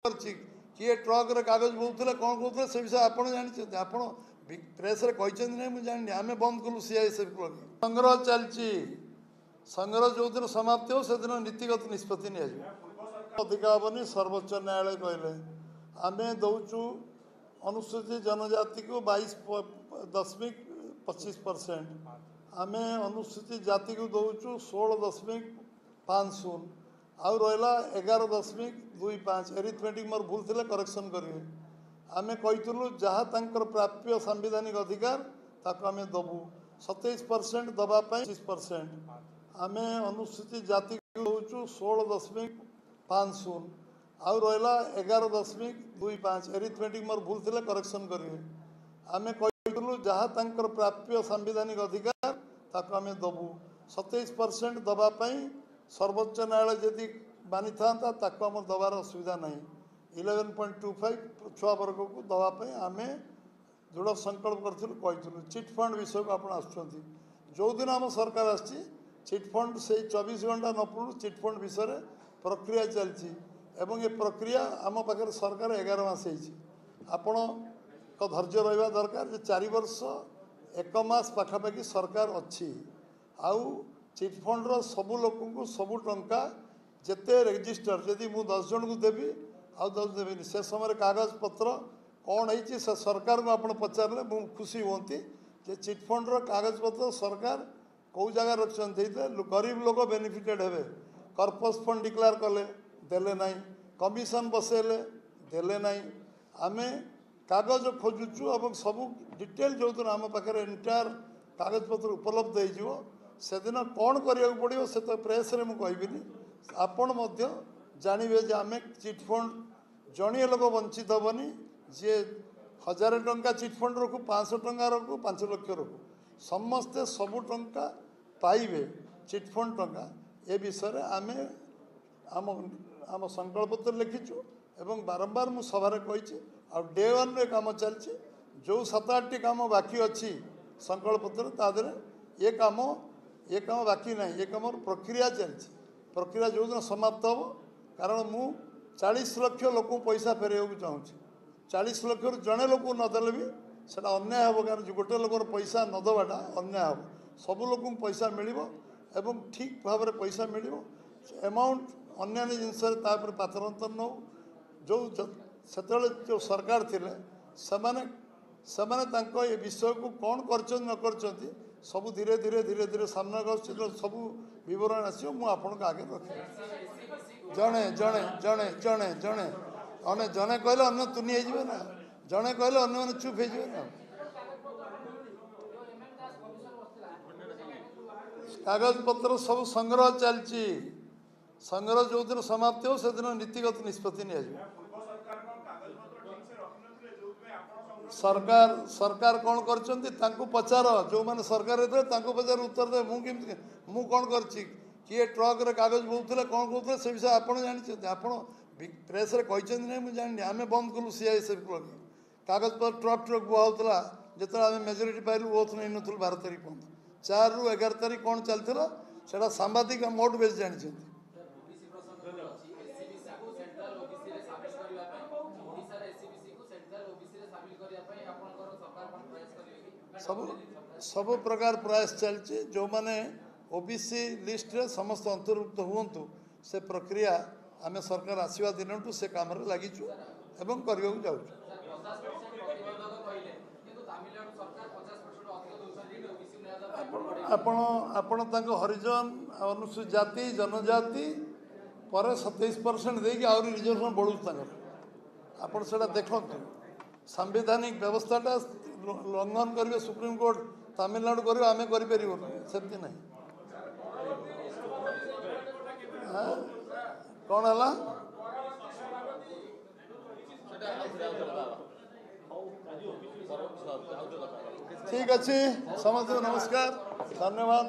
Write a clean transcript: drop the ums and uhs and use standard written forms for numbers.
किए ट्रक रे कागज बोलते कौन कहते से विषय आप जानते आप प्रेस कहते नहीं मुझे जानी आम बंद कलु सीआईएसएफ को संग्रह चलती संग्रह जो दिन समाप्त हो से दिन नीतिगत निष्पत्ति नि अधिका हेनी सर्वोच्च न्यायालय कहले आम दौचु अनुसूचित जनजाति को 22.25%, आम अनुसूचित जाति को दौचु 16.50 आउ रहा 11.25 एरिथमेटिक मोर भूल थे करेक्शन करेंगे आम कहूँ जहाँ तंकर प्राप्य सांविधानिक अधिकार ताको आम दबू 27% दवापाई 25%, आम अनुसूचित जाति को दौचु 16.50 आउ रहा 11.25 एरिथमेटिक मोर भूल थे करेक्शन करेंगे आम कहूँ जहाँ तंकर प्राप्य सांविधानिक अधिकार ताको आम दबू 27% दवापाई सर्वोच्च न्यायालय जदि मानी था आम दबार असुविधा ना 11.25 छुआ वर्ग को दवापाई आम दृढ़ संकल्प करूँ चिटफंड विषय को आप जो दिन आम सरकार आसी चिटफंड से 24 घंटा न पड़ू चिटफंड विषय प्रक्रिया चलती एवं ये प्रक्रिया आम पाखे सरकार 11 मास आपण धैर्य रहा दरकार 4 वर्ष 1 मास पाखापाखि सरकार अच्छी आउ चिटफंड्र सबू लोक सबू टंका जिते रेजिस्टर जदि मु 10 जन को देवी आउ 10 देवी से समय कागज पत्र कौन है सरकार को आप पचारे मु खुशी होती जे चिटफंड्र कागज पत्र सरकार कौ जगह रखते गरीब लोक बेनिफिटेड हे कर्पस फंड डिक्लेयर कले देले ना कमिशन बसैले देले ना आम कागज खोजुचु और सबू डिटेल जो दिन आम पाखे एंटायर कागज पत्र उपलब्ध हो से दिन कौन करा पड़ो से तो प्रेस रे मु कहबिनी आपण मध्य जानवे जे आम चिटफंड जड़िए लोक वंचित हेनी जी 1000 टंका चिटफंड रखू 500 टंका रखू 5 लाख रखू समस्ते सबू टंका पाइबे चिटफंड टंका ए विषय आम आम आम संकल्पत्र लिखीचु एवं बारंबार मु सभारे कही आ डे 1 रे काम चलची जो 7-8 काम बाकी अच्छी संकल्पत्र तादरे ये काम बाकी ना ये कम प्रक्रिया चलती प्रक्रिया जो दिन समाप्त हो कारण मु 40 लाख लोक पैसा फेर चाहूँ 40 लाख जड़े लोक नदेले भी से अन्याय हे कारण गोटे लोकर पैसा नदबाटा अन्याय हे सबू लोक पैसा मिल एवं ठीक भाव में पैसा मिल एमाउंट अन्य जिनस पातरंतर नौ जो जो सरकार थिले से विषय को कौन कर न कर सब धीरे धीरे धीरे धीरे सामना सब बरण आसो मुझे आगे रखी जड़े जड़े जड़े जड़े जड़े अने जड़े कहले अन्न तुनी हो ना जड़े कहले अन्न मैंने चुप हो ना कागज पत्र सब संग्रह चलती संग्रह जो दिन समाप्त हो से दिन नीतिगत निष्पत्ति नि सरकार सरकार कौन कर पचार जो मैंने सरकार पचार उत्तर दे मु कौन कर किए ट्रक रे कागज बोलते कौन कहते से विषय आप जानते आप प्रेस कहते नहीं मुझे जानी आम बंद कलु सीआईएसएफ को कागज पर ट्रक ट्रक बुआला जो आम मेजोरिटी पाइलु ओथ नहीं नु 12 तारीख पर्यंत 4 ରୁ 11 तारीख कौन चलता से सांबादिक मोड बेस जानते सब सब प्रकार प्रयास चलती जो माने ओबीसी लिस्ट रे समस्त अंतर्भुक्त हुंतु से प्रक्रिया आम सरकार आसवा दिन से काम लगिचु एवं करने जाऊँ आपण हरिजन अनुसूचित जाति जनजाति पर 27% देकी आहरी रिजर्वेशन बढ़ू आपड़ से देखु सांविधानिक व्यवस्थाटा लंघन करेंगे सुप्रीमकोर्ट तमिलनाडु कर आम करें सेमती ना कौन है ठीक अच्छे समस्त नमस्कार धन्यवाद।